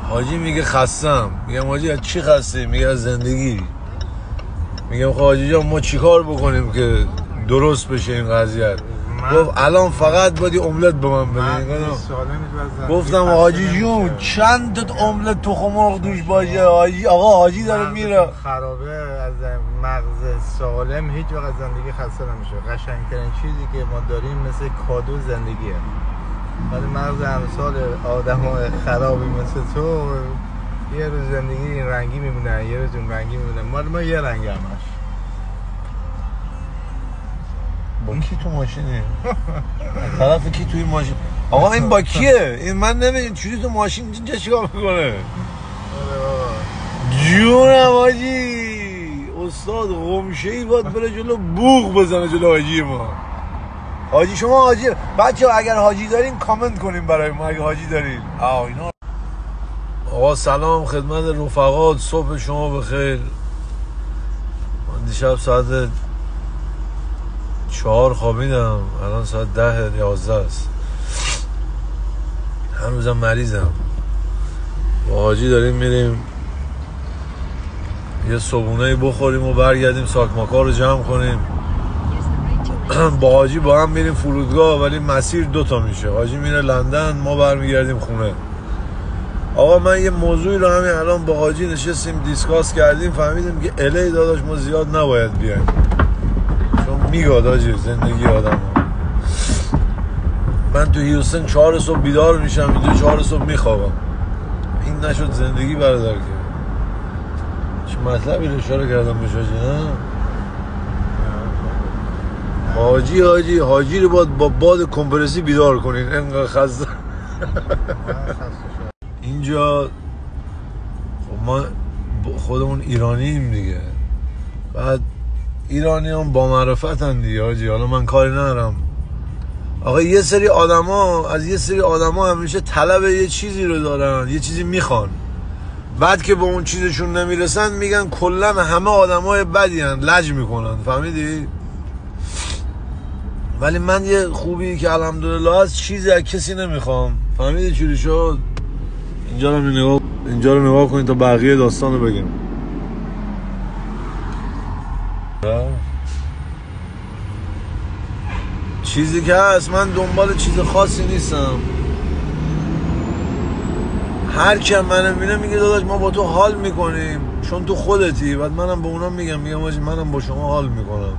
حاجی میگه خستم. میگم حاجی از چی خسته؟ میگه از زندگی. میگم خب حاجی جان ما چیکار بکنیم که درست بشه این قضیه؟ گفت الان فقط باید املت به من بدی. گفتم حاجی جون چند تا املت تخم مرغ دوش باشه؟ آقا حاجی داره میره خرابه. از مغز سالم هیچ وقت زندگی خسته نمیشه. قشنگترین چیزی که ما داریم مثل کادو زندگیه. ولی مغز امثال آدم‌های خرابی مثل تو یه روز زندگی این رنگی میمونه، یه روز اون رنگی میمونه. ما یه رنگ همش. با کی تو ماشینی؟ طرف کی توی ماشین؟ آقا این با کیه؟ این من نمیدونم چوری تو ماشین اینجا چیکار میکنه؟ جونم حاجی استاد غمشه‌ای باید بره جلو بوق بزنه جلو حاجی ما. حاجی شما حاجی بچه‌ها اگر حاجی دارین کامنت کنین برای ما اگه حاجی دارین. اینا آقا سلام خدمت رفقات، صبح شما بخیر. من دیشب ساعت 4 خوابیدم، الان ساعت 10-11 است. هنوزم مریضم. با حاجی داریم میریم یه صبحونه‌ای بخوریم و برگردیم ساکماکا رو جمع کنیم. با حاجی با هم میریم فرودگاه، ولی مسیر 2 تا میشه. حاجی میره لندن، ما برمیگردیم خونه. آقا من یه موضوعی رو همین الان با حاجی نشستیم دیسکاس کردیم، فهمیدیم که الی داداش ما زیاد نباید بیایم، چون میگاد حاجی زندگی آدم ها. من تو هیوستن 4 صبح بیدار میشم، اینجا 4 صبح میخوابم. این نشد زندگی برادر که. چه مطلبی رو اشاره کردم بهش حاجی؟ نه حاجی رو باید با باد کمپرسی بیدار کنین، انقدر خسته. اینجا خب ما خودمون ایرانییم دیگه، بعد ایرانی هم با معرفتن دیگه حاجی. حالا من کاری ندارم. آقا یه سری آدما از یه سری آدما همیشه طلب یه چیزی رو دارن، یه چیزی میخوان، بعد که به اون چیزشون نمیرسن میگن کلا همه آدمای بدی ان، لج میکنن. فهمیدی؟ ولی من یه خوبی که الحمدلله هست، چیزی از کسی نمیخوام. فهمیدی چوری شد؟ اینجا رو نگاه کنید تا بقیه داستان رو بگم. چیزی که هست، من دنبال چیز خاصی نیستم. هر کی منو میبینه میگه داداش ما با تو حال میکنیم چون تو خودتی. بعد منم به اونا میگم منم با شما حال میکنم.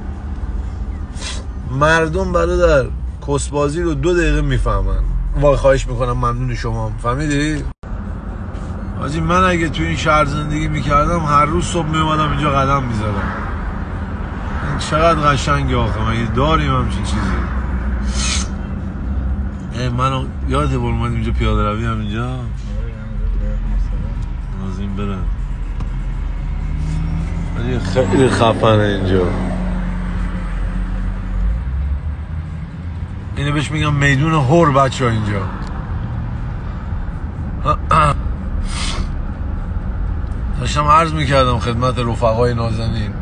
مردم برادر کسبازی رو 2 دقیقه میفهمن. وای خواهش میکنم ممنون شما. فهمیدی؟ حاجی من اگه تو این شهر زندگی میکردم هر روز صبح میومدم اینجا قدم میزدم. این چقدر قشنگه آخه، مگه داریم همچین چیزی؟ منو یاده اومدیم اینجا پیاده روی هم اینجا نازیم بره. خیلی خفنه اینجا. اینو بهش میگم میدون هور بچه ها اینجا. داشتم عرض میکردم خدمت رفقای نازنین،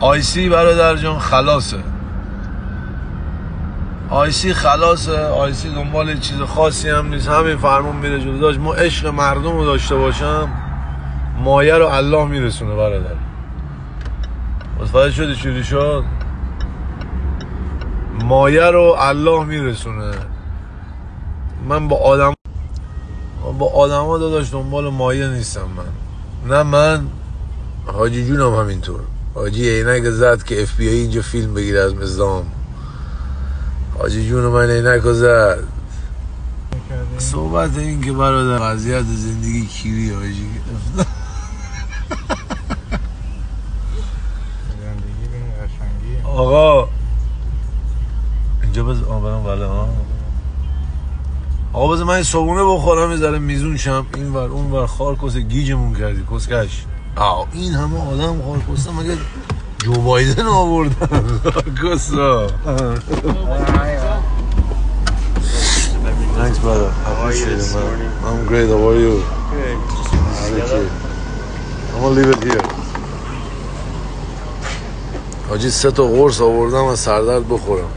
آیسی برادر جان خلاصه. آیسی خلاصه. آیسی دنبال چیز خاصی هم نیست، همین فرمون میره جلو. داشت ما عشق مردم رو داشته باشم، مایه رو الله میرسونه برادر. متوجه شدی چوری شد؟ مایه رو الله میرسونه. من با آدم ها داداش دنبال مایه نیستم. من حاجی جونم همینطور. حاجی عینک زد که FBI اینجا فیلم بگیره از نظام. حاجی جون من عینک زد. صحبت این که برادر وضعیت زندگی کیری حاجی آقا اینجا برام بله ها. آقا بذار من این صبحونه بخورم یه ذره میزون شم. این ور اون ور خارکس گیجمون کردی کسکش. این همه آدم خارکس مگه جو بایدن آوردن؟ خارکسا. Thanks brother. I appreciate it man. I'm great. How are you? Good. I'm gonna leave it here. حاجی 3 تا قرص آوردم از سردرد بخورم.